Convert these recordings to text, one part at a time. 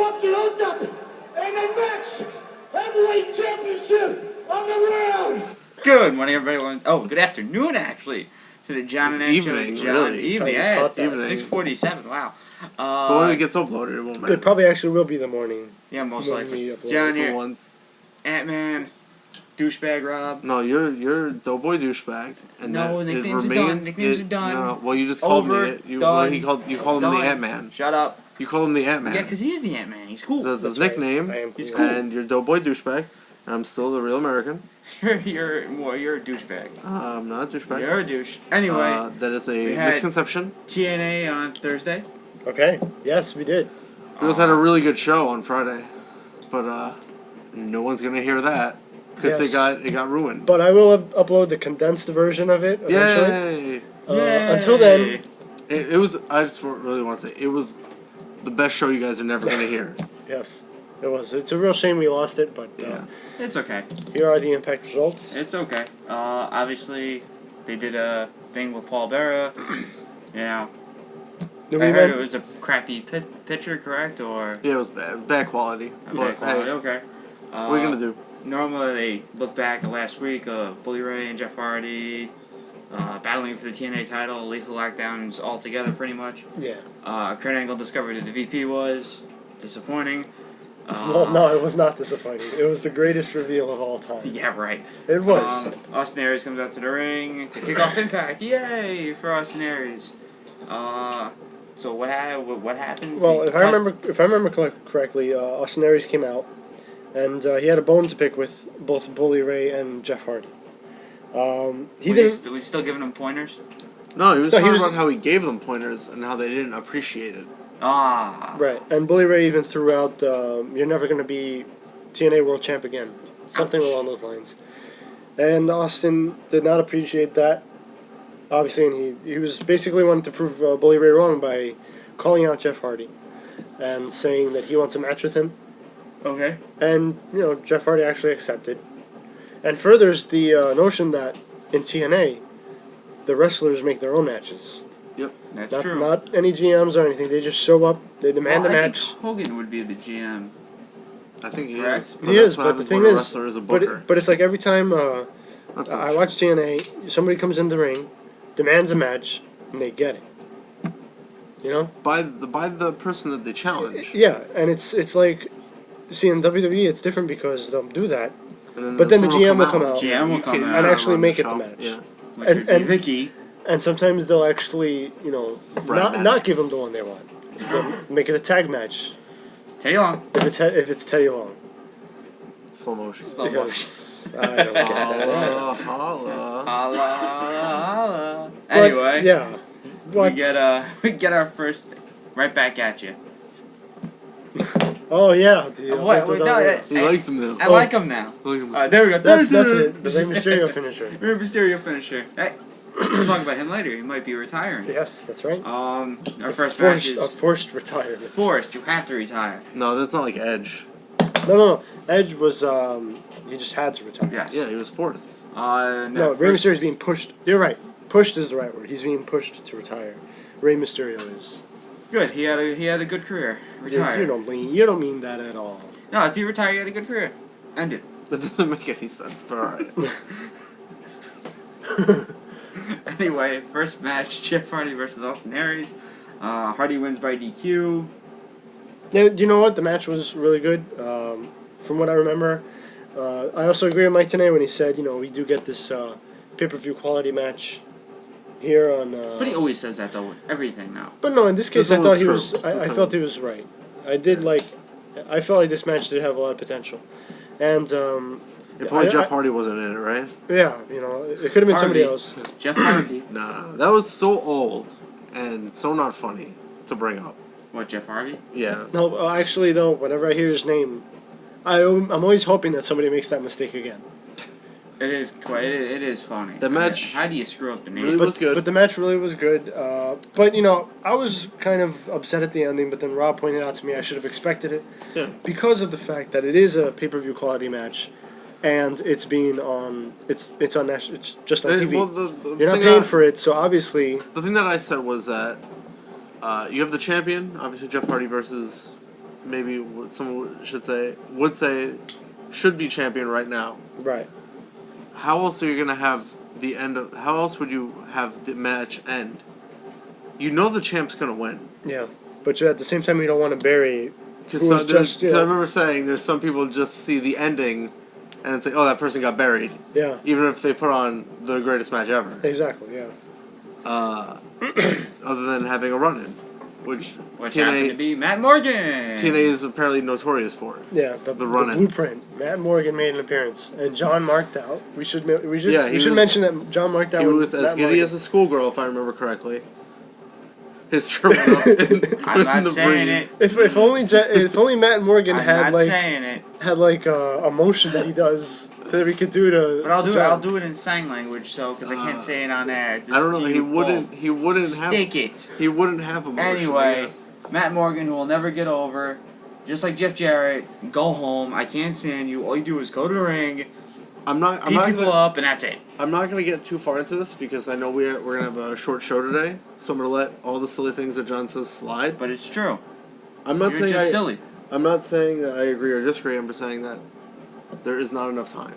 fucking hooked up in the next heavyweight championship on the world. Good morning, everybody. Oh, good afternoon, actually. To the John and evening, John. really. Evening, yeah, it's Evening. 6:47. Wow. But when it gets uploaded, it won't matter. It probably actually will be the morning. Yeah, most when likely. we upload John it. For here. once. Ant-Man. Douchebag Rob. No, you're Doughboy Douchebag. And No, that nicknames it are done. remains, Nicknames are done. No, well, you just called Over, me it. You done, called him the done. Ant-Man. Shut up. You called him the Ant-Man. Yeah, because he is the Ant-Man. He's cool. That's his right. nickname. I am He's cool. cool. And you're Doughboy Douchebag. And I'm still the real American. You're a douchebag. I'm not a douchebag. You're a douche. Anyway, that is we a had misconception. TNA on Thursday. Okay. Yes, we did. We also had a really good show on Friday. But no one's going to hear that. Because Yes. it got ruined. But I will upload the condensed version of it eventually. Yay! Until then, It was, I just really want to say, it was the best show you guys are never going to hear. yes, it was. It's a real shame we lost it, but Yeah. It's okay. here are the Impact results. It's okay. Obviously, they did a thing with Paul Bearer. You know, Do I we heard went- it was a crappy pitcher, correct? Or Yeah, it was bad. Bad quality. bad But quality? hey, Okay. what are you going to do? Normally, they look back at last week. Bully Ray and Jeff Hardy battling for the TNA title. Lethal Lockdowns all together, pretty much. Yeah. Kurt Angle discovered who the VP was. Disappointing. Well, no, it was not disappointing. It was the greatest reveal of all time. Yeah, right. It was. Austin Aries comes out to the ring to kick off Impact. Yay for Austin Aries. So what happened? Well, if I remember correctly, Austin Aries came out, and he had a bone to pick with both Bully Ray and Jeff Hardy. Was he still giving them pointers? No, he was No, talking he was- about how he gave them pointers and how they didn't appreciate it. Ah. Right, and Bully Ray even threw out, "You're never going to be TNA World Champ again," something Ouch. along those lines. And Austin did not appreciate that, obviously, and he was basically wanting to prove Bully Ray wrong by calling out Jeff Hardy and saying that he wants a match with him. Okay. And, Jeff Hardy actually accepted. And furthers the notion that in TNA, the wrestlers make their own matches. That's Not, true. not any GMs or anything. They just show up, they demand a I match. think Hogan would be the GM. I think he Correct. is. He is, what but the happens thing when a is, wrestler is a but, booker. but it's like every time That's I not watch TNA, somebody comes in the ring, demands a match, and they get it. You know? by the person that they challenge. Yeah, and it's like, see, in WWE, it's different because they'll do that, And But then the someone GM will come out. GM will You come can't out and actually run make it show. the match. Yeah. Which And- would be and- Vicky. and sometimes they'll actually, Brad not Maddox. give them the one they want. They'll make it a tag match Teddy Long. if it's Teddy Long. Slow motion. Slow motion. Yes. I don't get that. Holla, holla. Holla, holla. But, Anyway, yeah. What? we get our first right back at you. Oh yeah. What? Wait, no, He liked him now. I like him now. Like him. There we go. That's it. The Rey Mysterio finisher. Rey Mysterio finisher. Hey, we'll talk about him later. He might be retiring. Yes, that's right. Our first match A is forced retirement. forced. You have to retire. No, that's not like Edge. No. Edge was he just had to retire. Yes. Yeah, he was forced. No, Rey Mysterio's being pushed. You're right. Pushed is the right word. He's being pushed to retire. Rey Mysterio is. Good. He had a good career. Retired. You don't mean that at all. No, if you retire, you had a good career. End it. That doesn't make any sense, but alright. Anyway, first match: Jeff Hardy versus Austin Aries. Hardy wins by DQ. Yeah, you know what? The match was really good. From what I remember, I also agree with Mike today when he said, we do get this pay-per-view quality match here on. But he always says that though with everything now. But no, in this case, This I one thought was he true. was. This I one felt he was- was right. I felt like this match did have a lot of potential, and If only Jeff Hardy wasn't in it, right? yeah, it could have been somebody Hardy. else. Jeff Hardy. Nah, that was so old and so not funny to bring up. What, Jeff Hardy? Yeah. No, actually, though, whenever I hear his name, I'm always hoping that somebody makes that mistake again. It is funny. The match How do you screw up the name? really was good. But the match really was good. But I was kind of upset at the ending. But then Rob pointed out to me I should have expected it. Yeah. Because of the fact that it is a pay-per-view quality match, and it's being on it's on national. It's just on TV. Well, the You're not thing paying that- for it, so obviously. The thing that I said was that you have the champion, obviously Jeff Hardy versus maybe what someone would say should be champion right now. Right. How else are you gonna have the end of? How else would you have the match end? You know the champ's gonna win. Yeah. But at the same time, you don't want to bury. Because I remember saying there's some people just see the ending, and say, "Oh, that person got buried." Yeah. Even if they put on the greatest match ever. Exactly. Yeah. Other than having a run-in, which happened to be Matt Morgan. TNA is apparently notorious for it. Yeah, the run-ins. blueprint. Matt Morgan made an appearance, and John marked out. We should was- mention that John marked out. He was as giddy as a schoolgirl, if I remember correctly. His throat went up I'm not in the saying breeze. it. If only Matt Morgan I'm had not saying it. a motion that he does that we could do to. But I'll to do it. John. I'll do it in sign language, so because I can't say it on air. Just I don't know. do He both. wouldn't Stick have. it. He wouldn't have emotion. Anyway, I guess. Matt Morgan, who will never get over, just like Jeff Jarrett, go home. I can't stand you. All you do is go to the ring, I'm not beat people gonna, up, and that's it. I'm not gonna get too far into this because I know we're gonna have a short show today. So I'm gonna let all the silly things that John says slide. But it's true. I'm not You're saying just silly. I'm not saying that I agree or disagree. I'm just saying that there is not enough time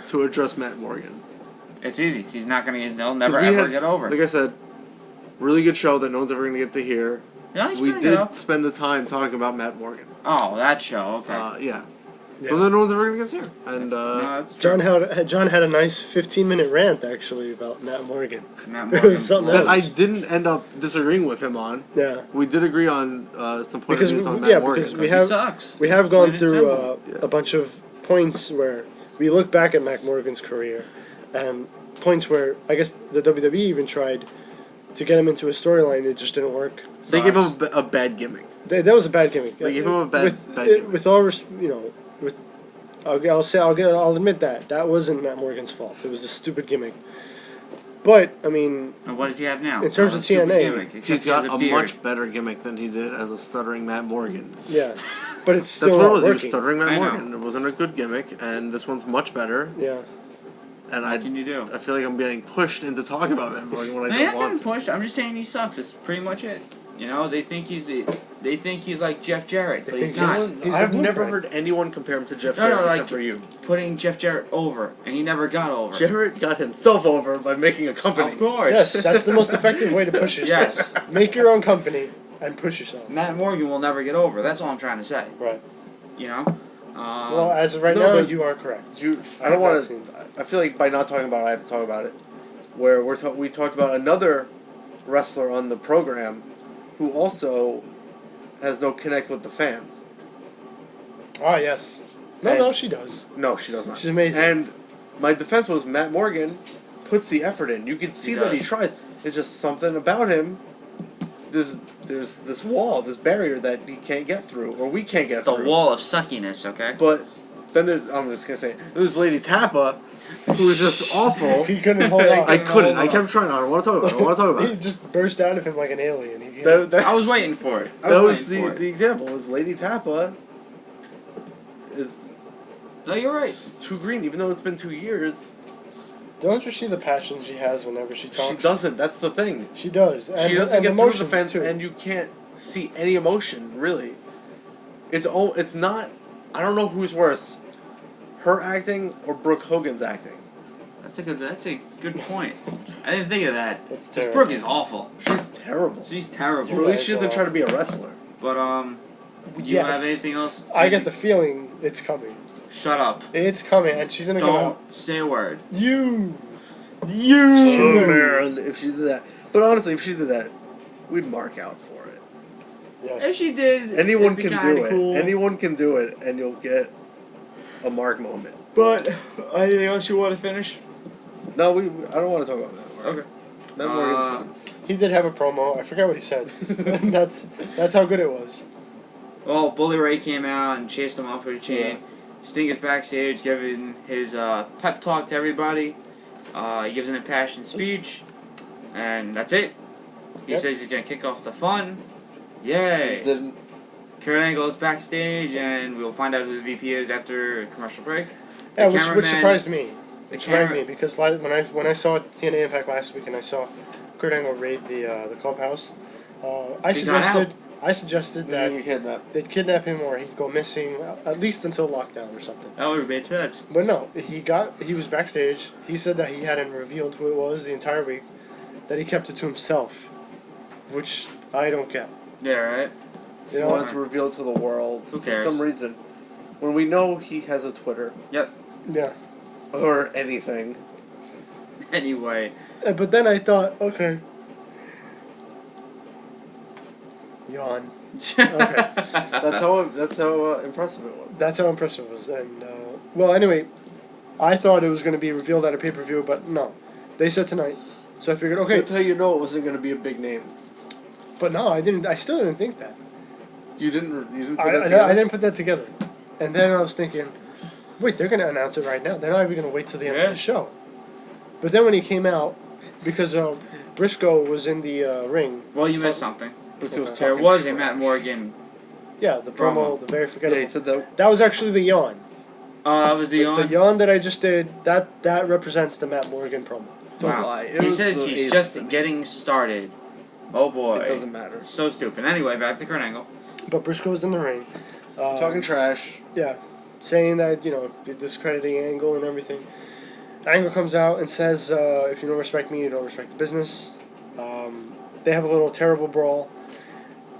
to address Matt Morgan. It's easy. He's not gonna. He'll 'Cause never we ever had, get over. Like I said, really good show that no one's ever gonna get to hear. Yeah, he's We pretty good did up. spend the time talking about Matt Morgan. Oh, that show. Okay. Yeah. Yeah. Well, then no one's ever gonna get to hear. And no, that's true. John had a nice 15-minute rant actually about Matt Morgan. Matt It Morgan. was something that I else. didn't end up disagreeing with him on. Yeah. We did agree on some point Because of views on we- Matt yeah, Morgan. because we He have- sucks. We have gone Plain and through simple. Yeah. a bunch of points where we look back at Matt Morgan's career, and points where I guess the WWE even tried to get him into a storyline. It just didn't work. They gave him a bad gimmick. That was a bad gimmick. They gave him a bad gimmick. With all with I'll admit that wasn't Matt Morgan's fault. It was a stupid gimmick. But I mean, And what does he have now? In terms Not of a stupid TNA, gimmick, except He's he has got a beard. much better gimmick than he did as a stuttering Matt Morgan. yeah, but it's still That's what it not was. He was working. stuttering Matt I know. Morgan. It wasn't a good gimmick, and this one's much better. Yeah, And What can you do? I feel like I'm getting pushed into talking about Matt Morgan when I No, don't you're not want getting to. pushed. I'm just saying he sucks. That's pretty much it. You know, they think he's like Jeff Jarrett, but They he's think not. he's- I've the never blueprint. heard anyone compare him to Jeff No, no, Jarrett like- except for you. Putting Jeff Jarrett over, and he never got over. Jarrett got himself over by making a company. Of course. yes, that's the most effective way to push yourself. Yes. Make your own company and push yourself. Matt Morgan will never get over. That's all I'm trying to say. Right. You know. Well, as of right no, now, but- you are correct. I don't want I've to. not seen- I feel like by not talking about it, I have to talk about it. Where we talked about another wrestler on the program who also has no connect with the fans. Ah, yes. No, And- no, she does. No, she does not. She's amazing. And my defense was Matt Morgan puts the effort in. You can see that he does. tries. It's just something about him. There's this wall, this barrier that he can't get through, or we can't get It's the through. wall of suckiness. Okay. But then I'm just gonna say there's Lady Tappa, who was just awful. He couldn't hold on. I couldn't couldn't. hold I kept trying. I don't want to talk about it. I don't want to talk about He it. just burst out of him like an alien. He can't- That I was waiting for it. I that was was waiting for the it. example. Was Lady Tappa is No, you're right. too green, even though it's been 2 years. Don't you see the passion she has whenever she talks? She doesn't. That's the thing. She does. And, She doesn't and get through the emotions fence, too. and you can't see any emotion really. It's not. I don't know who's worse, her acting or Brooke Hogan's acting. That's a good point. I didn't think of that. That's 'Cause terrible. Brooke is awful. She's terrible. She's terrible. Or at least she doesn't try to be a wrestler. But do you Yeah, have it's- anything else? I get the feeling it's coming. Shut up. It's coming, and she's gonna come out. Don't say a word. You. Oh You. man, if she did that. But honestly, if she did that, we'd mark out for it. If Yes. she did, Anyone it'd be can kinda do it. cool. Anyone can do it, and you'll get a mark moment. But anything else you want to finish? No, I don't want to talk about that. Okay. That Morgan's done. He did have a promo. I forgot what he said. that's how good it was. Well, Bully Ray came out and chased him off with a chain. Sting is backstage giving his pep talk to everybody. He gives an impassioned speech, and that's it. He Yep. says he's gonna kick off the fun. Yay! Didn't. Kurt Angle is backstage, and we'll find out who the VP is after a commercial break. Yeah, The which cameraman- surprised me. The It surprised me camera, because when I saw TNA Impact last week and I saw Kurt Angle raid the clubhouse, I He got suggested I suggested He's that gonna get kidnapped. they'd kidnap him or he'd go missing at least until lockdown or something. That would have made sense. But no, he was backstage. He said that he hadn't revealed who it was the entire week, that he kept it to himself, which I don't get. Yeah, right? He You know, wanted to reveal to the world Who for cares? some reason. When we know he has a Twitter Yep. yeah. or anything. Anyway. But then I thought, okay. Yawn. Okay. That's how impressive it was. That's how impressive it was. And, well, anyway, I thought it was going to be revealed at a pay-per-view, but no. They said tonight. So I figured, okay. That's how you know it wasn't going to be a big name. But no, I still didn't think that. You didn't put that together? I didn't put that together. And then I was thinking, wait, they're going to announce it right now. They're not even going to wait till the end of the show. But then when he came out, because Briscoe was in the ring. Well, you missed something. Briscoe was There talking was a trash. Matt Morgan. Yeah, the promo, the very forgettable. Yeah, he said that. That was actually the yawn. That was the The yawn? yawn that I just did, that represents the Matt Morgan promo. Don't Wow. lie. It He was says the he's ace just finish. getting started. Oh boy. It doesn't matter. So stupid. Anyway, back to Kurt Angle. But Briscoe was in the ring. Talking trash. Yeah, saying that, discrediting Angle and everything. Angle comes out and says, if you don't respect me, you don't respect the business. They have a little terrible brawl.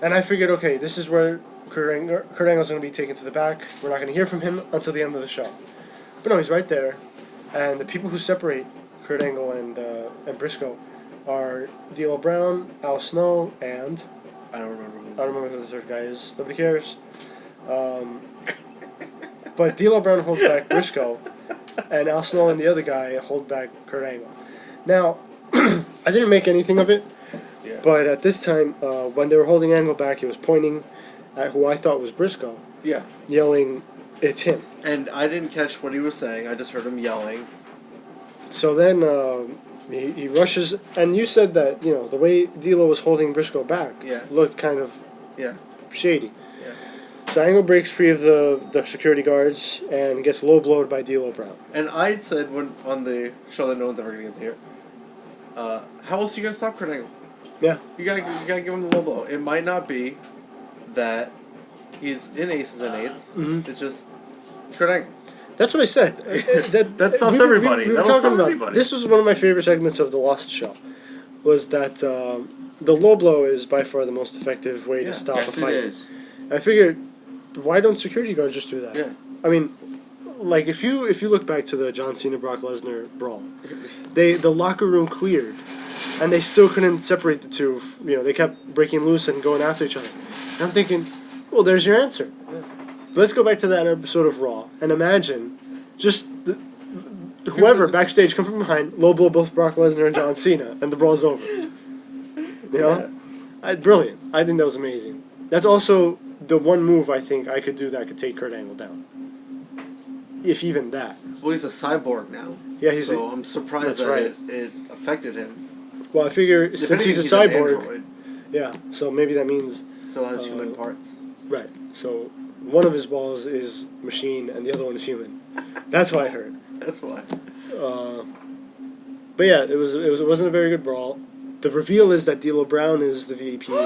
And I figured, okay, this is where Kurt Angle's going to be taken to the back. We're not going to hear from him until the end of the show. But no, he's right there. And the people who separate Kurt Angle and Briscoe are D'Lo Brown, Al Snow, and I don't remember I don't remember who the third guy is. Nobody cares. But D'Lo Brown holds back Briscoe, and Al Snow and the other guy hold back Kurt Angle. Now, I didn't make anything of it, Yeah. but at this time, when they were holding Angle back, he was pointing at who I thought was Briscoe, Yeah. yelling, "It's him." And I didn't catch what he was saying. I just heard him yelling. So then he rushes, and you said that the way D'Lo was holding Briscoe back Yeah. looked kind of Yeah. shady. Yeah. So Angle breaks free of the security guards and gets low blowed by D'Lo Brown. And I said when on the show that no one's ever gonna get to hear, how else are you gonna stop Kurt Angle? Yeah. You gotta give him the low blow. It might not be that he's in aces and eights. Mhm. It's just Kurt Angle. That's what I said. That stops everybody. We were That'll talking stop about everybody. this was one of my favorite segments of the Lost show. Was that the low blow is by far the most effective way Yeah. to stop Yes, a it fight. is. I figured, why don't security guards just do that? Yeah. I mean, like if you look back to the John Cena Brock Lesnar brawl, the locker room cleared, and they still couldn't separate the two. They kept breaking loose and going after each other. And I'm thinking, well, there's your answer. Yeah. Let's go back to that episode of Raw and imagine just whoever backstage come from behind, low blow both Brock Lesnar and John Cena, and the brawl's over. Brilliant. I think that was amazing. That's also the one move I think I could do that could take Kurt Angle down. If even that. Well, he's a cyborg now. Yeah, he's so I'm surprised that's that right. it affected him. Well, I figure If since anything, he's a an cyborg, android. yeah. So maybe that means Still has human parts. right. So one of his balls is machine and the other one is human. That's what I heard. That's why. But yeah, it wasn't a very good brawl. The reveal is that D'Lo Brown is the VP of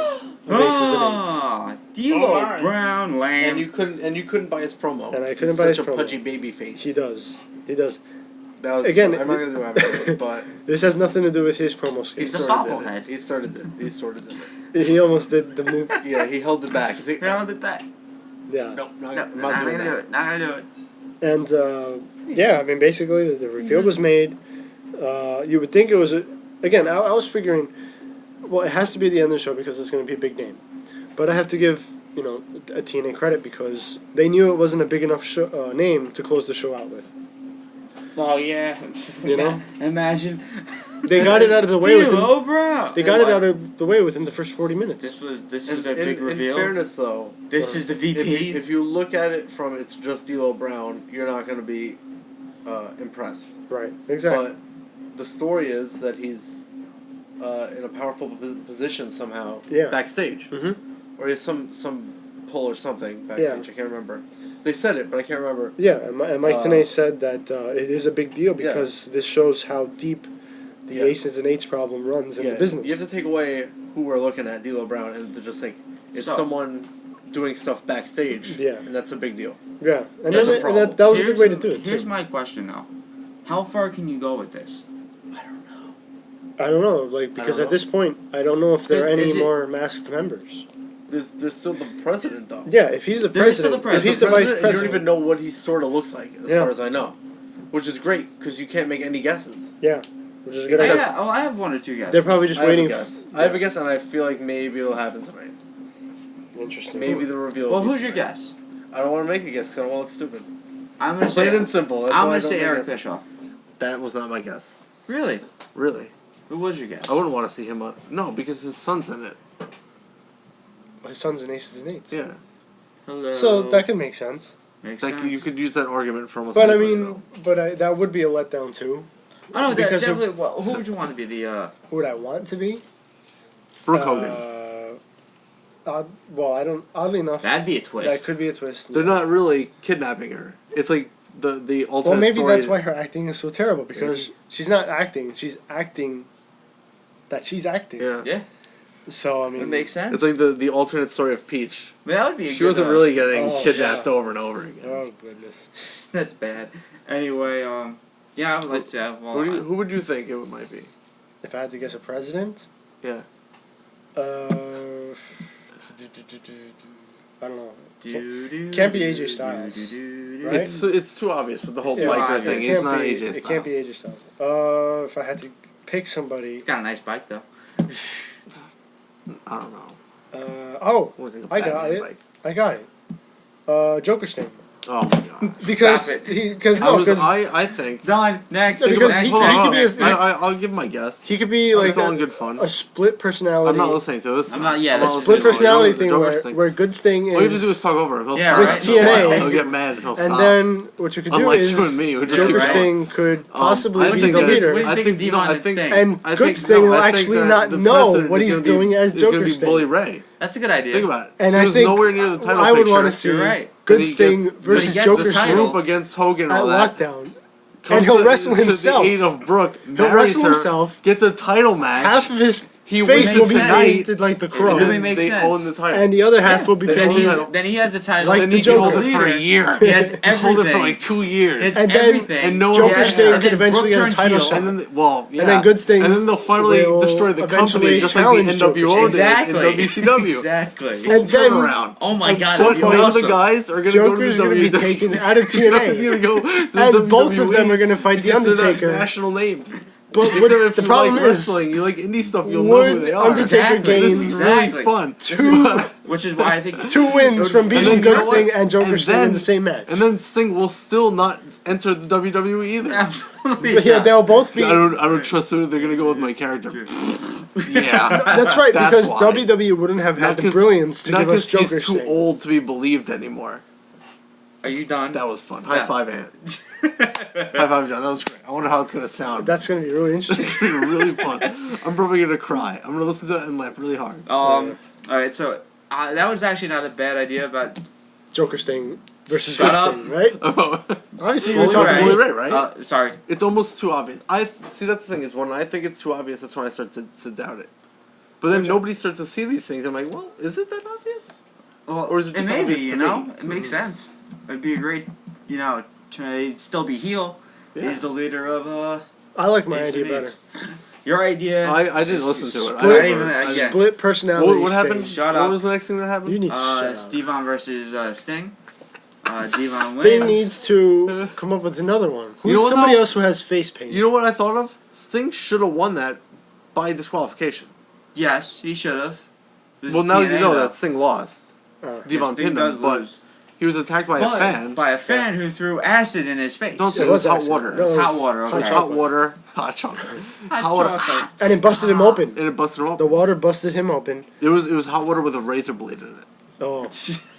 Aces and D'Lo Alright. Brown And land. you couldn't buy his promo. And I He's couldn't buy his such a promo. pudgy baby face. Eights. He does. That was Again, I'm not gonna do it, but This has nothing to do with his promo he He's skills. a sort of did bobblehead. it. He started it. He sort of did it. He almost did the move. Yeah, he held it back. He's like, How did that? Yeah. nope, No, I'm not not doing gonna do that. it. Not gonna do it. And yeah, I mean, basically the reveal was made. You would think it was again. I was figuring, well, it has to be the end of the show because it's going to be a big name. But I have to give a TNA credit because they knew it wasn't a big enough name to close the show out with. Oh yeah. You know? Imagine. They got it out of the way within. D'Lo Brown. They got it out of the way within the first 40 minutes. This was a In, big reveal. in fairness, though, This is the VP. if you look at it from it's just D'Lo Brown, you're not going to be impressed. Right. Exactly. But the story is that he's in a powerful position somehow Yeah. backstage, or he has some pull or something backstage. I can't remember. They said it, but I can't remember. Yeah, and Mike Tenay said that it is a big deal because this shows how deep the Yeah. Aces and Eights problem runs in the business. You have to take away who we're looking at, D'Lo Brown, and to just think It's So- someone doing stuff backstage. Yeah. And that's a big deal. Yeah, and, That's then a problem. that was a good way to do it Here's too. my question though: how far can you go with this? I don't know, like because know. at this point, I don't know if there are Is any it- more masked members. There's still the president though. Yeah, if he's the There is still president, the if president. he's the vice You don't president, even know what he sort of looks like, as Yeah. far as I know, which is great because you can't make any guesses. yeah, which is a good I idea. I have one or two guesses. They're probably just I have a waiting. guess. I have a guess, and I feel like maybe it'll happen tonight. Interesting. Maybe the reveal. Well, will be who's your tonight. guess? I don't want to make a guess because I don't want to look stupid. I'm gonna say. Plain and simple. That's I'm why I gonna don't say make Eric guesses. Bischoff. That was not my guess. Really? Really, Who was your guess? I wouldn't want to see him on. No, because his son's in it. His son's in Aces and Eights. Yeah, Hello. So that could make sense. Makes like sense. you could use that argument for almost. But I anybody, mean, that would be a letdown too. I don't know. because of- Definitely. Well, who would you want to be the? Who would I want to be? though. Brooke Hogan. Well, I don't. Oddly enough, That'd be a twist. that could be a twist. They're yeah. not really kidnapping her. It's like the ultimate. Well, maybe story that's why her acting is so terrible because she's not acting. She's acting. That she's acting. Yeah. Yeah. So I mean, It makes sense. It's like the alternate story of Peach. But that would be. A She good, wasn't really getting Oh, kidnapped yeah. over and over again. Oh goodness. That's bad. Anyway, yeah, I would like to. Well, Who would you think it might be? If I had to guess a president, Yeah. I don't know. can't be AJ Styles, right? It's too obvious with the whole Yeah, biker it thing. It He's can't not be- AJ Styles. It can't be AJ Styles. If I had to pick somebody, He's got a nice bike though. I don't know. What do you think of I got Batman it. bike? I got it. Joker Sting. Oh my god. Because Stop it. I think. Done. Next. No, because Next. he Hold on, could hold be on. a- I'll give my guess. he could be like It's all in good fun. a split personality. I'm not listening to this. I'm not- yeah, I'm this not is- split listening to personality the thing Joker's where Good Sting is. All you have to do is talk over him. He'll Yeah, stop. right. TNA. He'll get mad and he'll and stop. then what you could do Unlike is you and me, who just Joker keep Sting could possibly I be think the that- leader. What do you I think think of no, Devon I and think Sting? And I Good think- Sting no, will I think actually that not the know president what is he's gonna be- doing as is gonna Joker be Sting. Bully Ray. That's a good idea. Think about it. And he I was think nowhere near the title I would picture. want to see You're right. Good Then he Sting gets- versus then he gets Joker the Sting title. Group against Hogan and at all that. Lockdown. Comes And he'll to- wrestle to himself. the aid of Brooke. He'll marries wrestle her, himself. Gets a title match. Half of his He face wins will it be tonight. painted like the crow, and really then makes they sense. own the title. and the other half will be They Then, own painted. the he's, title. then he has the title. Like then the he He gets hold the it for a leader. year. He has Hold it for everything. like 2 years. He has And then everything. and no one Joker will Sting care. And could then eventually Brooke get a turns title heel. shot. And then, well, yeah. And then Good Sting And then they'll finally will destroy the company, eventually just like the challenge Joker NWO Sting. did in Exactly. WCW. Exactly. Full And then- turnaround. Oh my at god, some that'd be One point, of the awesome. guys are going to Joker's go to going the to be taken out of TNA. He's gonna go to And the both of them WWE are going to fight The because they're not Undertaker. national names. But Except what, if the you problem like is, wrestling, you like indie stuff, you'll know who would they are. Undertaker Exactly. gain This is Exactly. really fun. Which is why I think 2 wins from And beating then you Good know Sting what? and Joker And Sting in then- the same match? And then Sting will still not enter the WWE either. absolutely. But yeah, they'll both be. I don't trust who they're gonna go with my character. Yeah, That's right, That's because why. WWE wouldn't have had the brilliance to not give us 'cause Joker he's too Sting. old to be believed anymore. Are you done? That was fun. Yeah. High five, Ant. High five, John. That was great. I wonder how it's gonna sound. That's going to be really interesting. It's gonna be really fun. I'm probably gonna cry. I'm gonna listen to that and laugh really hard. All right. So that was actually not a bad idea, but Joker Sting versus Shut Good up. Sting, right? Obviously, you're Bully talking Ray. Bully Bully Ray, right? Sorry. It's almost too obvious. I see. That's the thing is when I think it's too obvious, that's when I start to doubt it. But then nobody starts to see these things. I'm like, well, is it that obvious? Well, Or is it just may be, obvious to you know, me? it makes sense. It'd be a great, you know, to still be heel. Yeah. He's the leader of I like my Ace idea and better. Eights. Your idea. I didn't listen to it. Split- I even never- that, yeah. Split personality. What happened? Sting. Shut What up. was the next thing that happened? You need to shut up. Devon versus Sting. Devon Sting wins. needs to come up with another one. Who's You know what, somebody though? else who has face paint? You know what I thought of? Sting should have won that by disqualification. Yes, he should have. Well, now you know that Sting lost. Devon Sting pinned him, does but lose. he was attacked by a fan. By a fan who threw acid in his face. Don't say It it was was hot accident. water. No, It's it hot was water, okay. hot Hot chocolate. water. Hot chocolate. Hot Hot water. chocolate. And it busted him open. And it busted him The open. water busted him open. It was hot water with a razor blade in it. Oh,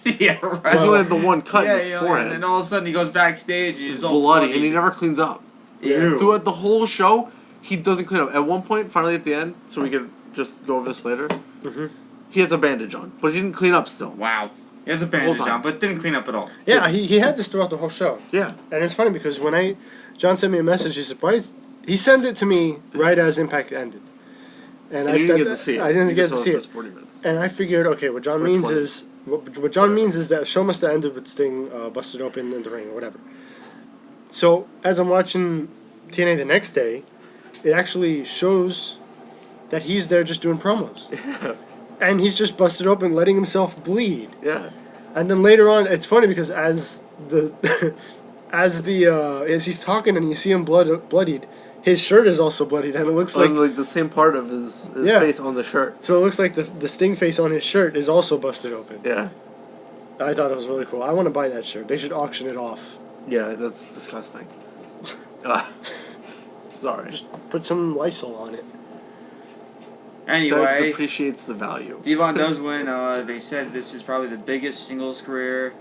Yeah, right. That's Well, only had the one cut in his and forehead. then all of a sudden he goes backstage and he's He's all bloody, bloody. and he never cleans up. Ew. Throughout the whole show, he doesn't clean up. At one point, finally at the end, so we could just go over this later, he has a bandage on, but he didn't clean up still. Wow. He has a bandage time. on, but didn't clean up at all. yeah, he had this throughout the whole show. Yeah. And it's funny because when John sent me a message, he said, he sent it to me right as Impact ended. And you didn't get to see it. I didn't You get just to saw see the it. first 40 minutes. And I figured, okay, what John means is that the show must have ended with Sting busted open in the ring or whatever. So as I'm watching TNA the next day, it actually shows that he's there just doing promos, and he's just busted open, letting himself bleed. Yeah. And then later on, it's funny because as as he's talking and you see him bloodied, his shirt is also bloodied, and it looks like like the same part of his Yeah. face on the shirt. so it looks like the Sting face on his shirt is also busted open. Yeah. I thought it was really cool. I want to buy that shirt. They should auction it off. Yeah, that's disgusting. Sorry. Put some Lysol on it. That Anyway, depreciates the value. Devon does win. They said this is probably the biggest singles career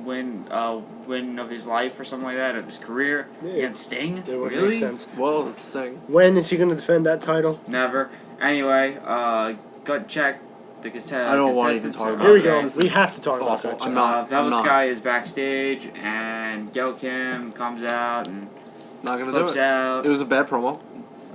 win of his life or something like that, of his career Yeah. against Sting. It would Really? make sense. Well, it's Sting. When is he going to defend that title? Never. Anyway, gut check. The I don't want to even talk about Here we this. go. This We is have to talk about awful. that. I'm not. Velvet Sky is backstage, and Gail Kim comes out and Not gonna do flips it. out. It was a bad promo.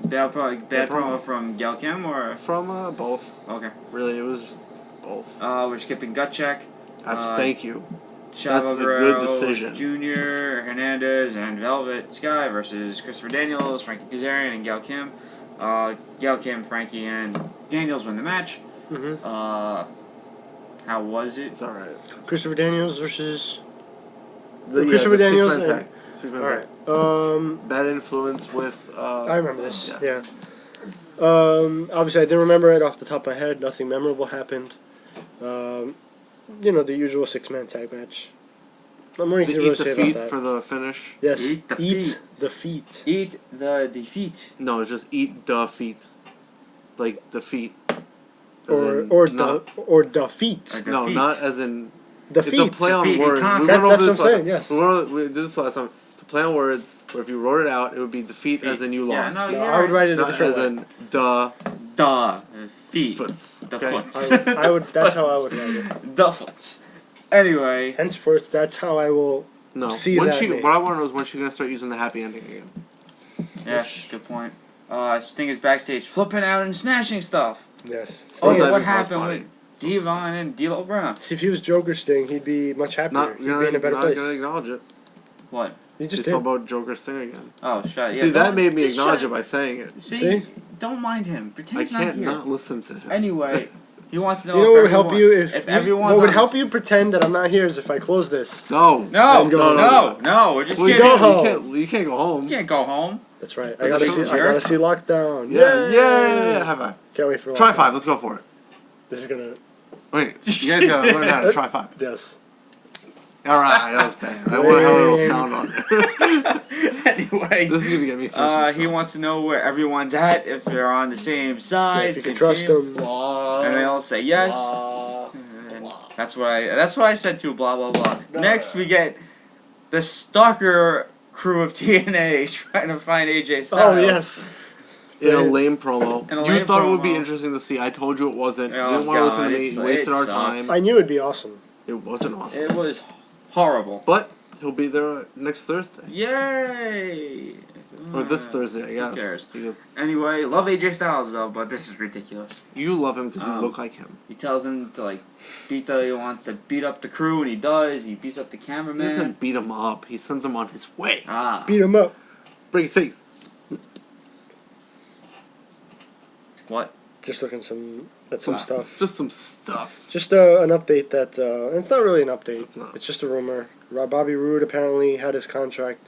Bad Bad promo promo. from Gail Kim, or From both. okay. Really, it was both. We're skipping gut check. Thank you. Chavo That's a good Guerrero decision. Jr., Hernandez, and Velvet Sky versus Christopher Daniels, Frankie Kazarian, and Gail Kim. Gail Kim, Frankie, and Daniels win the match. Mm-hmm. How was it? It's alright. Christopher Daniels versus Christopher Daniels Six-man and- tag. Six-man all tag. right. Bad influence with. I remember this. Yeah. Yeah. Obviously, I didn't remember it off the top of my head. Nothing memorable happened. The usual 6-man tag match. Not more anything to Eat really the say feet about that. for the finish. Yes. Eat the Eat feet. the feet. Eat the defeat. No, it's just eat the feet. Like the feet. As Or in or not- the feet. Like No, defeat. not as in. The It's feet. a play on Defeat. words. That's We went over what I'm this last saying, time. yes. We did this last time. It's a play on words, where if you wrote it out, it would be defeat as in you Yeah, lost. no, No, you're I would write it a Not different as way. in duh the feet. foots. The Okay? foots. I would. That's how I would write it. The foots. Anyway, Henceforth, that's how I will. No. See When that she, name. what I want to know is when she's gonna start using the happy ending again. yeah, good point. Sting is backstage flipping out and smashing stuff. Yes. Oh, Sting yeah, is what his happened body. with Devon and D'Lo Brown? See, if he was Joker Sting, he'd be much happier. Not, He'd you're be in a better not place. gonna acknowledge it. What? He Just just talk did. about Joker Sting again. Oh, shut. Yeah, See, that don't- made me just acknowledge shut- it by saying it. See? Don't mind him. Pretend I he's not can't here. not listen to him. Anyway, he wants to know. You know if what would help everyone- you if everyone's what would on help this- you pretend that I'm not here is if I close this. No. No, And go no, home. no. We're just Well, you kidding. go home. You can't go home. You can't go home. That's right. But I gotta the see. I chair? gotta see Lockdown. Yeah. Yay! Yeah. High five. Can't wait for Try Lockdown. 5. Let's go for it. This is gonna. Wait. You guys gotta learn how to try 5. Yes. Alright, that was bad. I wonder how it'll sound on there. Anyway, This is gonna get me through some he stuff. wants to know where everyone's at, if they're on the same side, If you same can trust team. them. And they all say yes. And that's what I said too. Blah blah blah. Next we get the stalker crew of TNA trying to find AJ Styles. Oh yes. In a lame promo. In a You lame thought it would be promo. interesting to see. I told you it wasn't. Oh, you didn't want to listen to God, me. it's- You wasted it our sucked. time. I knew it'd be awesome. It wasn't awesome. It was horrible. But he'll be there next Thursday. Yay! Or this Thursday, I guess. Who cares? Because Anyway, love AJ Styles though, but this is ridiculous. you love him because you Um, look like him. He tells him to he wants to beat up the crew, and he does. He beats up the He cameraman. doesn't beat him up. He sends him on his way. Ah, Beat him up. Break his face. what? Just looking at some stuff. Just some stuff. Just an update that it's not really an update. It's not. It's just a rumor. Bobby Roode apparently had his contract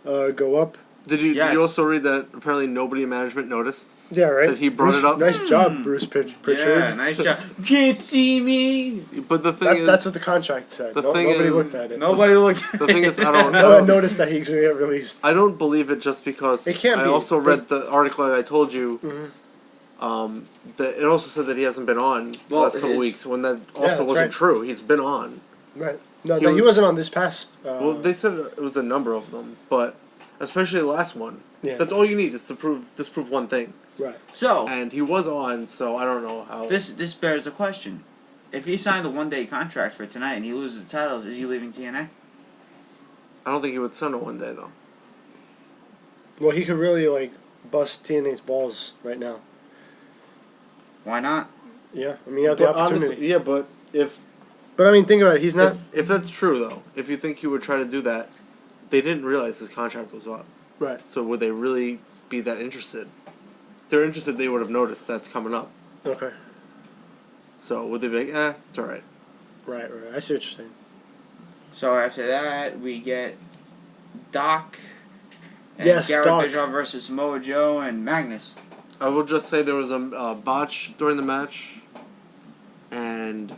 go up. Did you Yes. also read that apparently nobody in management noticed? Yeah, right. That he brought it up? Nice job, Bruce Pritchard. Yeah, nice job. You can't see me. But the thing is, That's what the contract said. the thing Nobody is- looked at it. Nobody looked. the thing is, I don't No one know. noticed that he's going to get released. I don't believe it just because It can't I be. also read the article that I told you. Mhm. That it also said that he hasn't been on the Well, last couple his- weeks. When that Yeah, also that's wasn't right. true. He's been on. Right. No, He he was- wasn't on this past. Well, they said it was a number of them, but especially the last one. Yeah. That's all you need is to disprove one thing. Right. So And he was on, so I don't know how. this bears the question: if he signed a 1-day contract for tonight and he loses the titles, is he leaving TNA? I don't think he would send a 1 day though. Well, he could really bust TNA's balls right now. Why not? Yeah, I mean, you have the But opportunity. honestly, yeah, but But I mean, think about it. He's not if that's true though, if you think he would try to do that, they didn't realize his contract was up. right. So would they really be that interested? If they're interested, they would have noticed that's coming up. Okay. So would they be like, it's all right. Right. I see what you're saying. So after that, we get Doc and Yes, Garrett Doc. Bischoff versus Samoa Joe and Magnus. I will just say there was a botch during the match, and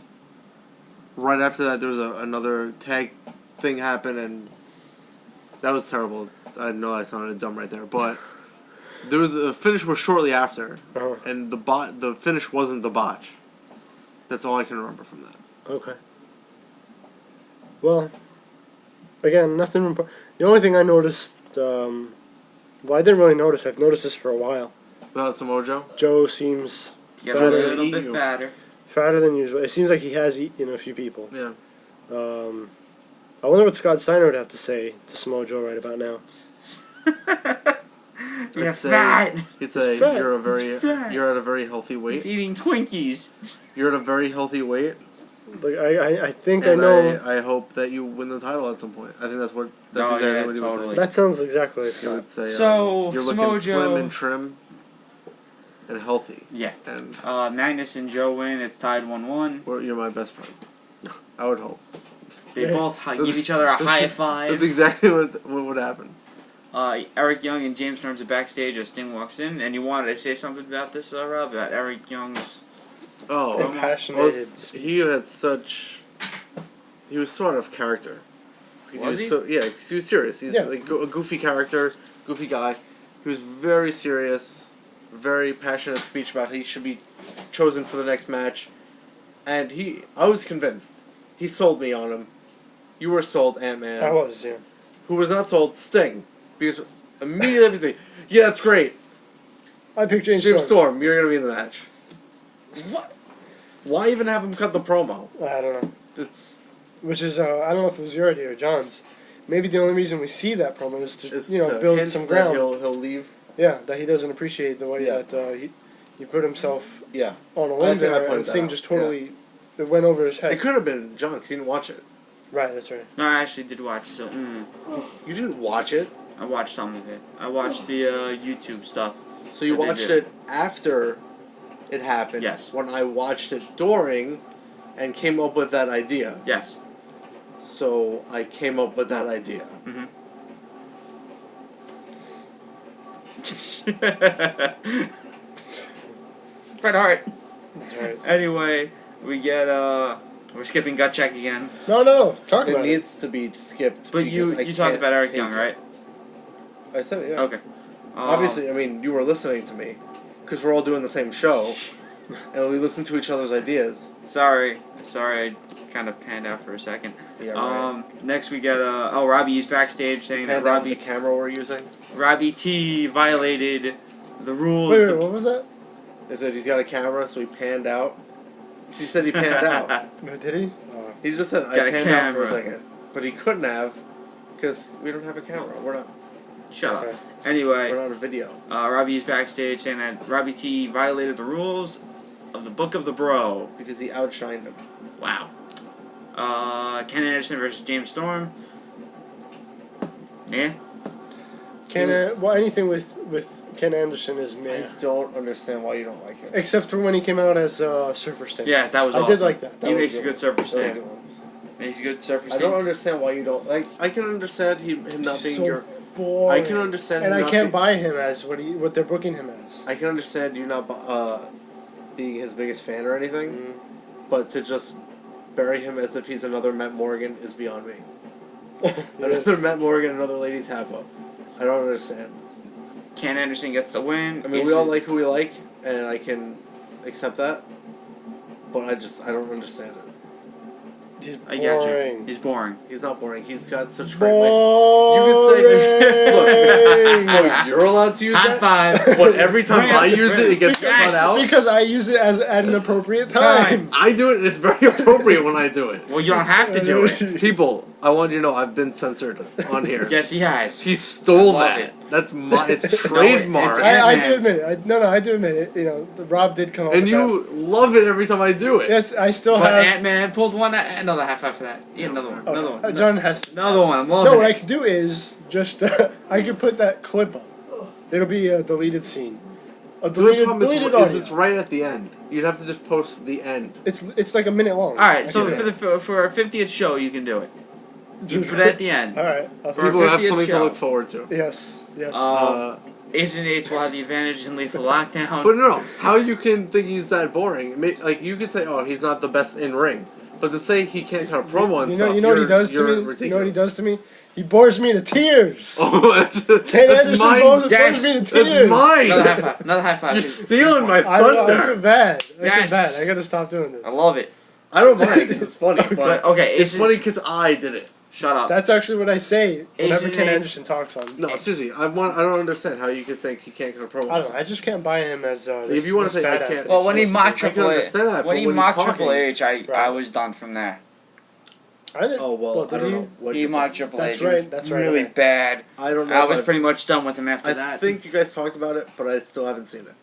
right after that there was another tag thing happen, and that was terrible. I know I sounded dumb right there, but there was the finish was shortly after, Uh-huh. and the finish wasn't the botch. That's all I can remember from that. Okay. Well, again, nothing. The only thing I noticed, well, I didn't really notice. I've noticed this for a while. Without Samoa Joe? Joe seems Yeah, Fatter a than little eat bit you. fatter. fatter than usual. It seems like he has eaten a few people. Yeah. I wonder what Scott Steiner would have to say to Samoa Joe right about now. You're I'd say- fat. He'd say fat. He's fat. you're at a very healthy weight. He's eating Twinkies. You're at a very healthy weight. Like I think And I know. I hope that you win the title at some point. I think that's Oh, exactly yeah, what he would totally. say. That sounds exactly like He Scott. would say, So, you're Samoa looking Joe- slim and trim and healthy. Yeah. And Magnus and Joe win. It's tied 1-1. you're my best friend. I would hope. They Yeah. both give each other a high That's five. exactly what would happen. Eric Young and James Storms are backstage as Sting walks in. And you wanted to say something about this, Rob? About Eric Young's... Oh, Impassioned. he had such. He was sort of character. Because Was he? because he was serious. He's Yeah. like a goofy character, goofy guy. He was very serious, very passionate speech about he should be chosen for the next match. And I was convinced. He sold me on him. You were sold, Ant-Man. I was, yeah. Who was not sold? Sting. Because immediately he said, yeah, that's great. I picked James James Storm. Storm, you're going to be in the match. What? Why even have him cut the promo? I don't know. It's Which is, I don't know if it was your idea or John's. Maybe the only reason we see that promo is to, it's to to build hint some that ground. He'll leave. Yeah, that he doesn't appreciate the way Yeah. that he put himself Yeah. on a I limb think I there, pointed and that Sting out, just totally it went over his head. It could have been John because he didn't watch it. Right, that's right. No, I actually did watch, so... You didn't watch it, I watched some of it. I watched the YouTube stuff. so you I did watched it. it after it happened. Yes. When I watched it during, and came up with that idea. Yes. So I came up with that idea. Bret Hart. That's right. Anyway, we get we're skipping gut check again. No, talk It about it. needs to be skipped. But because you I talked can't about Eric take Young, it. right? I said it. Yeah. Okay. Obviously, I mean, you were listening to me, because we're all doing the same show, and we listen to each other's ideas. Sorry, I kind of panned out for a second. Yeah, right. Next we get Robbie's backstage saying that And the camera we're using. Robbie T violated the rules. Wait, what was that? They said he's got a camera, so he panned out. He said he panned out. Did he? He just said, Got I a panned out for a camera. second. But he couldn't have, because we don't have a camera. We're Shut Okay. up. Anyway, not a video. Robbie's backstage saying that Robbie T violated the rules of the Book of the Bro. Because he outshined him. Wow. Ken Anderson versus James Storm. Yeah. Anything with Ken Anderson is meh. I don't understand why you don't like him. Except for when he came out as Surfer Sting. Yes, that was I awesome. did like that. He was makes a good. good surfer That was a Sting. good one. He's a good surfer I Sting. don't understand why you don't like. I can understand him not He's being so your. boring. I can understand. And him I not can't be- buy him as what they're booking him as. I can understand you not being his biggest fan or anything, but to just bury him as if he's another Matt Morgan is beyond me. Another Matt Morgan, another Lady Tappa. I don't understand. Ken Anderson gets the win. I mean, we all like who we like, and I can accept that, but I don't understand it. He's I got you. boring. He's boring. He's not boring. He's got such great ways. Boring. Look, you're allowed to use High that, five. but every time I use it, it gets Yes. cut out. Because I use it at an appropriate time. I do it, and it's very appropriate when I do it. Well, you don't have to do it. People, I want you to know I've been censored on here. Yes, he has. He stole I love that. it. That's my. It's it's- trademark. I do hands. admit it. I do admit it. You know, Rob did come up And with you love it every time I do that. it. Yes, I still But have. Ant-Man pulled one. Another high five for that. Yeah, another one. Another one. John has. Another one. I'm No, loving what I it. can do is just I can put that clip up. It'll be a deleted scene. A The only deleted problem deleted is audio. it's right at the end. You'd have to just post the end. It's like a minute long. All right. I So can- for our 50th show, you can do it. You put it at the end. All right. For People have 50th something show. to look forward to. Yes. Yes. Aces and eights will have the advantage in lethal lockdown. But no, how you can think he's that boring? Like you could say, oh, he's not the best in ring, but to say he can't cut a promo and stuff, You know what he does to me? ridiculous. You know what he does to me? He bores me to tears. Oh, that's Ken that's Anderson mine. bores Yes, me to That's tears. mine. Another high five. Another high five. You're stealing my I feel thunder. bad. I Yes. feel bad. I gotta stop doing this. I love it. I don't mind 'cause it's funny, But but okay, it's Aces- funny because I did it. Shut up. That's actually what I say whenever Aces Ken and eights. Anderson talks on. No, seriously, I don't understand how you could think he can't cut a promo. I don't know. I just can't buy him as this, If you wanna this say I badass can't- that Well, he's when he supposed mocked to be. I can Triple H, understand that, when but he when he's mocked talking- Triple H, I Right. was done from there. I did. Oh well, did I don't he? know. What He you- mocked Triple That's H. It was right, that's right, really okay. bad. I don't know. I if was I've- pretty much done with him after I that. think you guys talked about it, but I still haven't seen it.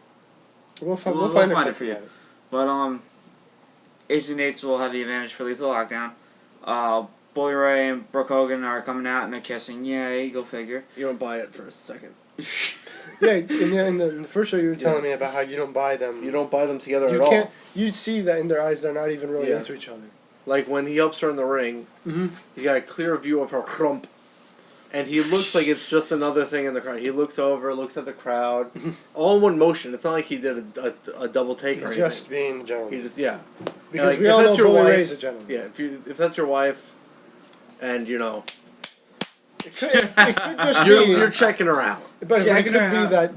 We'll find We'll a find clip it for you. about it. But Aces and eights will have the advantage for lethal lockdown. Bully Ray and Brooke Hogan are coming out and they're kissing. Yay, go figure. You don't buy it for a second. Yeah, in the first show you were telling me about how you don't buy them. You don't buy them together You at can't. all. You'd see that in their eyes they're not even really Yeah. into each other. Like when he helps her in the ring, Mhm. you got a clear view of her crump, and he looks like it's just another thing in the crowd. He looks over, looks at the crowd, all in one motion. It's not like he did a double take or He's anything. just being a gentleman. He just yeah. Because like, we if all know that's your Bully wife- Ray's a gentleman. Yeah, if that's your wife, and you know It could just you're be. you're checking her out, But it checking could her be out. that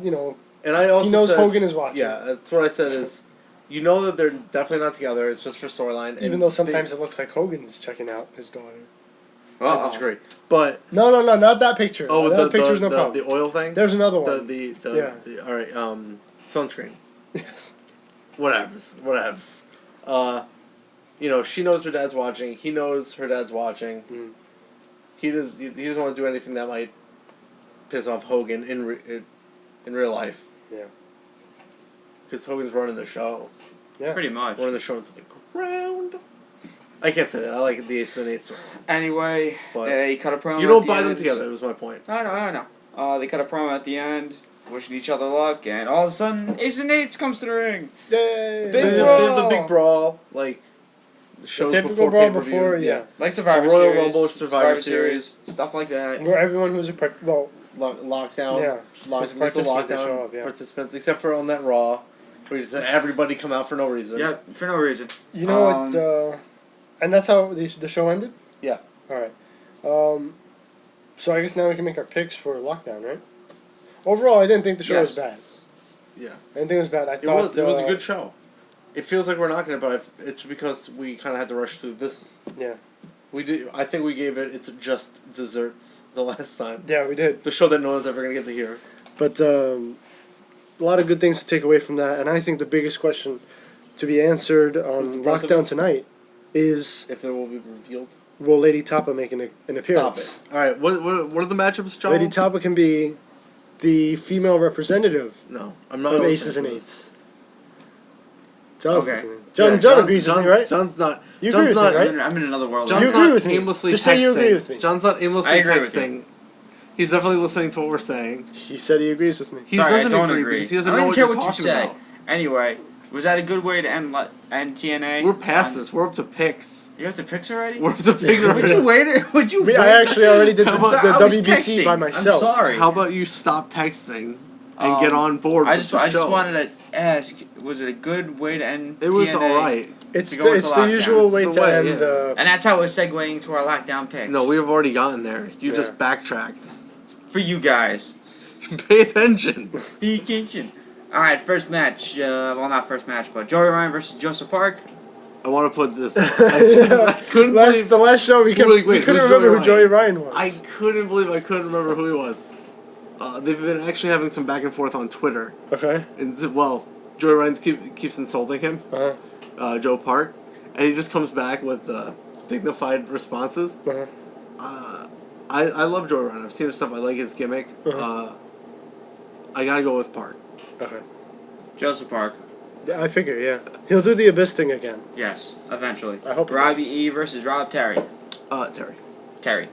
and I also he knows said, Hogan is watching. Yeah, that's what I said is, you know that they're definitely not together. It's just for storyline. Even though sometimes it looks like Hogan's checking out his daughter. I disagree, but No, not that picture. oh, that picture's no the problem. oil thing. There's another one. The Yeah. all right, sunscreen. Yes. Whatevs. You know, she knows her dad's watching. He knows her dad's watching. Mm. He doesn't want to do anything that might piss off Hogan in real life. Yeah. Because Hogan's running the show. Yeah. Pretty much. Running the show into the ground. I can't say that. I like the Ace and Eight story. Anyway, But they cut a promo. You don't at the buy them end. together. Was my point. No. They cut a promo at the end, wishing each other luck, and all of a sudden, Aces and Eights comes to the ring. Yay! Big They brawl. have the big brawl, like the shows typical before brawl pay-per-view. before, yeah. Like Survivor Royal Series, Rumble, Survivor Series. stuff like that. Where everyone who's Lockdown. Yeah. Who's Lethal participant, they lockdown show up, yeah. participants, except for on that Raw, where he said everybody come out for no reason. Yeah, for no reason. You know what? And that's how the show ended. Yeah. All right. So I guess now we can make our picks for Lockdown, right? Overall, I didn't think the show was bad. Yeah. I didn't think it was bad. I It thought was a good show. It feels like we're knocking it, but it's because we kind of had to rush through this. Yeah. We did. I think we gave it just desserts the last time. Yeah, we did. The show that no one's ever gonna get to hear. But a lot of good things to take away from that, and I think the biggest question to be answered on Was the Lockdown president- tonight is, If it will be revealed. will Lady Tapa make an appearance? Stop it. All right. What are the matchups, John? Lady Tapa can be the female representative No, I'm not. of listening Aces to and this. Eights. John's Okay. listening. Yeah, John agrees with me, right? John's not. You John's agree with me, not. right? I'm in another world. John's You agree not with me. aimlessly Just texting. say you agree with me. John's not I aimlessly agree with texting. He's definitely listening to what we're saying. He said he agrees with me. He Sorry, doesn't I don't agree, agree. because he doesn't I know don't what care you're what you talking say. about. Anyway, was that a good way to end TNA? We're past this. We're up to picks. You have the picks already? We're up to picks Would already. you wait? Would you wait? I actually already did the, How about- the I was WBC texting. by myself. I'm sorry. How about you stop texting and get on board I with just the show? wanted to ask, was it a good way to end It was TNA? alright. It's to go with it's the the lockdown. usual It's way the to way, end. yeah. And that's how we're segueing to our lockdown picks. No, we've already gotten there. You Yeah. just backtracked. For you guys. Pay attention. Be kitchen. Alright, first match. Well, not first match, but Joey Ryan versus Joseph Park. I want to put this. I couldn't believe. The last show we couldn't Wait, couldn't who's remember Joey who Joey Ryan was. I couldn't believe I couldn't remember who he was. They've been actually having some back and forth on Twitter. Okay. And well, Joey Ryan keeps insulting him, Uh-huh. Joe Park, and he just comes back with dignified responses. Uh-huh. I love Joey Ryan. I've seen his stuff. I like his gimmick. I gotta go with Park. Okay. Joseph Park. Yeah, I figure, yeah. He'll do the Abyss thing again. Yes, eventually. I hope he Robbie does. E versus Rob Terry. Terry. Terry.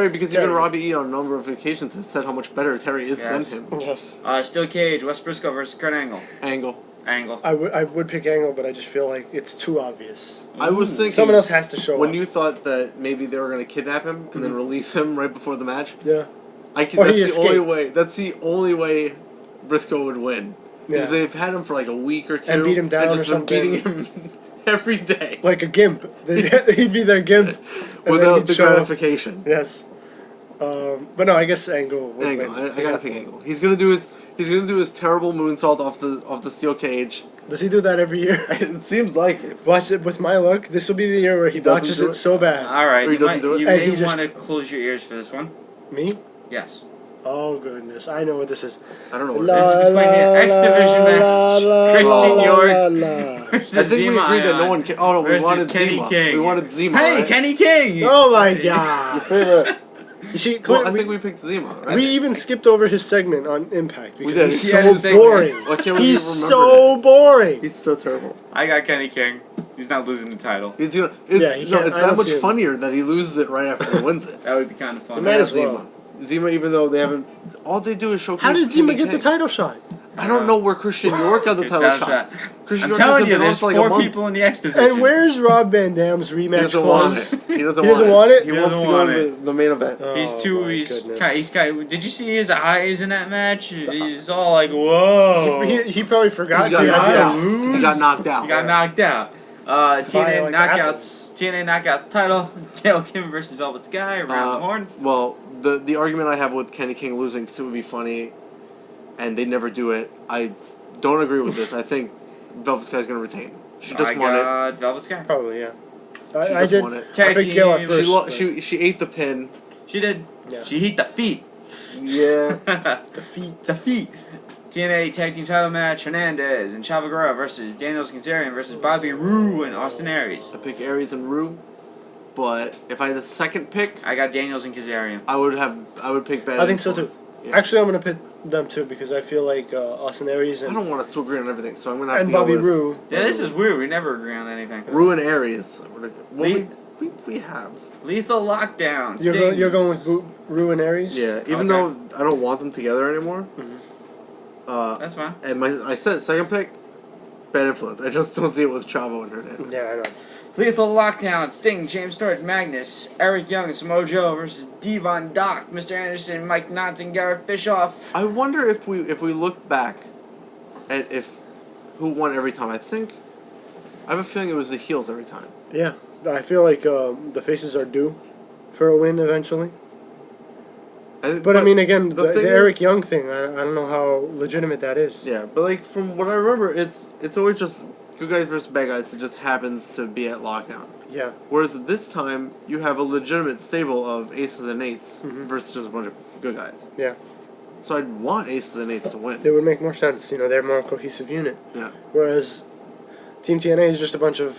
Because Terry. even Robbie E on a number of occasions has said how much better Terry is Yes. than him. Yes. Steel Cage, Wes Briscoe versus Kurt Angle. Angle. I would pick Angle, but I just feel like it's too obvious. I was thinking Someone else has to show when up. you thought that maybe they were gonna kidnap him and then release him right before the match. Yeah. That's Or he the only escaped. way. That's the only way Briscoe would win. Yeah. Because they've had him for like a week or two And beat him down and just or been beating something. him every day Like a gimp. He'd be their gimp. and then without he'd the show up. gratification. Yes. But no, I guess Angle would Angle. win. I gotta pick Angle. He's gonna do his terrible moonsault off the steel cage. Does he do that every year? It seems like it. Watch it with my luck. This will be the year where he doesn't botches do it it? so bad. All right, Or he doesn't do it? You And may he just- want to close your ears for this one. Me? Yes. Oh goodness, I know what this is. I don't know what La, it This is between the X Division match. Christian York is. I think we Zema agreed that no Ion one. Oh no, we versus wanted Kenny Zema. King. We wanted Zema. Hey, right? Kenny King! Oh my god! You see, Well, I we, think we picked Zema. Right? we even skipped over his segment on Impact because did. he's He had his so segment. boring. Why can't we He's even so boring. He's so terrible. I got Kenny King. He's not losing the title. He's gonna. Yeah, he It's, no, can't- it's I that don't much see him. funnier that he loses it right after he wins it. That would be kind of fun. Might I got as well. Zema, even though they haven't, all they do is showcase. How did Zema Kenny get the King. title shot? I don't know where Christian York got the Good title title shot. Christian I'm York telling hasn't you, been on there's for like a 4 month. people in the X Division. And where's Rob Van Dam's He rematch doesn't clause? want it. He doesn't, He doesn't want it? He He wants doesn't to go want to the main event. He's Oh, too. my He's goodness. did you see his eyes in that match? He's all like, whoa. He probably forgot He got he had knocked to out. lose. He got knocked out. He got knocked out. TNA like Knockouts. TNA Knockouts title. Gail Kim versus Velvet Sky around the horn. Well, the argument I have with Kenny King losing, because it would be funny, and they never do it. I don't agree with this. I think Velvet Sky's going to retain. She just won it. got Velvet Sky. Probably, yeah. She I just did. won it. I Tag picked Gail at team. first. She ate the pin. She did. Yeah. She hit the feet. Yeah. The feet. The feet. TNA Tag Team Title match: Hernandez and Chavo Guerrero versus Daniel Kazarian versus Bobby Roode and Austin Aries. I pick Aries and Rue, but if I had a second pick, I got Daniels and Kazarian. I would pick Bad I think so too. Influence. Yeah. Actually, I'm gonna pick them too because I feel like Austin Aries I and, don't want us to agree on everything, so I'm going to have and to go Bobby with Roode. Yeah, this is weird. We never agree on anything. Rue and Aries. Le- We have. Lethal Lockdown. You're, Sting. you're going with Roode and Aries? Yeah, even Okay. though I don't want them together anymore. That's fine. And I said second pick, Bad Influence. I just don't see it with Chavo and Hernandez. Yeah, I know. Lethal Lockdown, Sting, James Stewart, Magnus, Eric Young, and Samoa Joe versus Devon Doc, Mr. Anderson, Mike Knott, and Garrett Bischoff. I wonder if we look back at who won every time. I have a feeling it was the heels every time. Yeah, I feel like the faces are due for a win eventually. But I mean, again, the thing Eric is- Young thing, I don't know how legitimate that is. Yeah, but like from what I remember, it's always just good guys versus bad guys. It just happens to be at Lockdown. Yeah. Whereas this time you have a legitimate stable of aces and eights versus just a bunch of good guys. Yeah. So I'd want aces and eights to win. It would make more sense. They're more a cohesive unit. Yeah. Whereas Team TNA is just a bunch of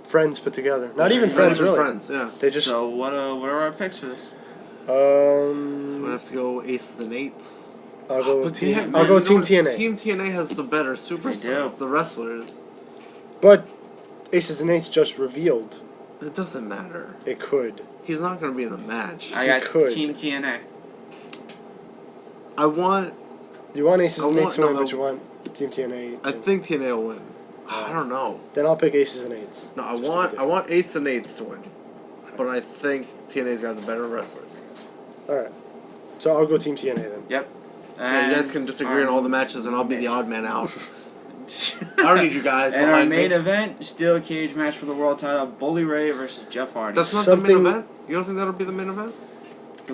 friends put together. Not even friends, Not even really. friends, yeah. They just. So what are our picks for this? I'm gonna have to go aces and eights. I'll go But with they have- I'll go you know Team what? TNA. Team TNA has the better superstars, do. the wrestlers. But Aces and Eights just revealed It doesn't matter. it could. He's not gonna be in the match. I got could. Team TNA. I want. You want Aces I and Eights to want- win, no, but you want Team TNA. I think TNA will win. I don't know. Then I'll pick Aces and Eights. No, I Just to be want different. ace and eights to win, but I think TNA's got the better wrestlers. Alright. So I'll go Team TNA then. Yep. Yeah, you guys can disagree on all the matches, and I'll be the odd man out. I don't need you guys And our behind main me. event, steel cage match for the world title, Bully Ray versus Jeff Hardy. That's not the main Something- event. You don't think that'll be the main event?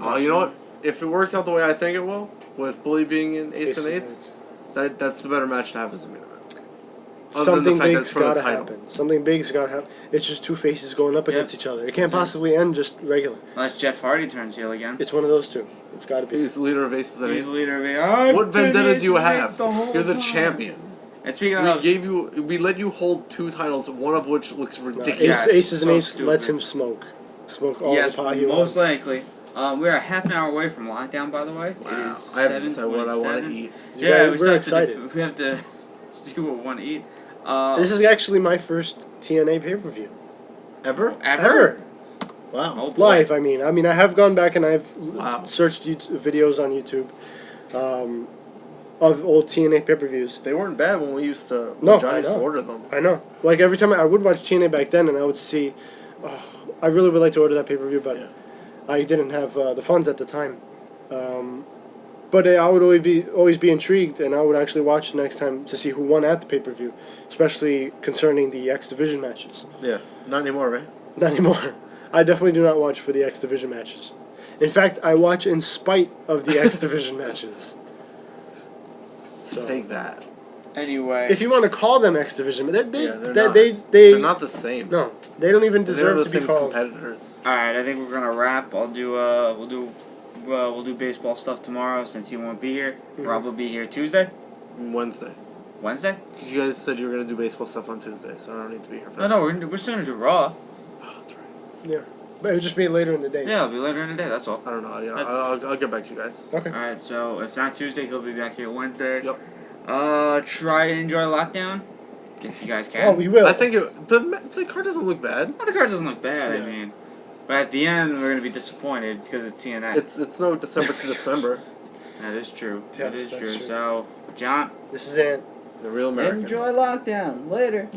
Oh, you know what? If it works out the way I think it will, with Bully being in ace and eights, that's the better match to have as a main event. Other than the Something fact that big's it's for the gotta title. happen. Something big's gotta happen. It's just two faces going up Yep. against each other. It can't possibly end just regular. Unless Jeff Hardy turns heel again. It's one of those two. It's gotta be. He's the leader of aces and He's eights. the leader of it. What vendetta do you have? You're the champion. And speaking We of, we let you hold 2 titles, one of which looks ridiculous. Yeah, Aces and so Eights stupid. lets him smoke. Smoke all yes, the pot he most wants. likely. We're a half an hour away from lockdown, by the way. Wow. It is I haven't decided what I want to 7:27. eat. Yeah, we still we're have to excited. we have to see what we want to eat. This is actually my first TNA pay-per-view. Ever? ever. Wow. Oh, boy. Live, I mean. I have gone back and I've Wow. searched videos on YouTube of old TNA pay-per-views. They weren't bad when we used to. No, When Johnny I used to know. order them. I know. Like, every time I would watch TNA back then and I would see, I really would like to order that pay-per-view, but Yeah. I didn't have the funds at the time. But I would always be intrigued, and I would actually watch next time to see who won at the pay-per-view, especially concerning the X Division matches. Yeah. Not anymore, right? Not anymore. I definitely do not watch for the X Division matches. In fact, I watch in spite of the X Division matches. So, Take that. Anyway. if you want to call them X Division, Yeah, they they're not the same. no, they don't even They're deserve the to be same called. competitors. All right, I think we're gonna wrap. We'll do baseball stuff tomorrow since he won't be here. Rob will be here Tuesday, Wednesday. Wednesday. Because you guys said you were going to do baseball stuff on Tuesday, so I don't need to be here for No, that. we're still gonna do Raw. Oh, that's right. Yeah, but it'll just be later in the day. Yeah, it'll be later in the day. That's all. I don't know. You know That's- I'll get back to you guys. Okay. All right, so if not Tuesday, he'll be back here Wednesday. Yep. Try to enjoy lockdown if you guys can. Oh, we will. I think the card doesn't look bad. Well, the card doesn't look bad. Yeah. I mean, but at the end we're gonna be disappointed because it's TNA. It's no December to December. That is true. Yes, that is that's true. true. So, John. This is Ant. The real American. Enjoy lockdown. Later.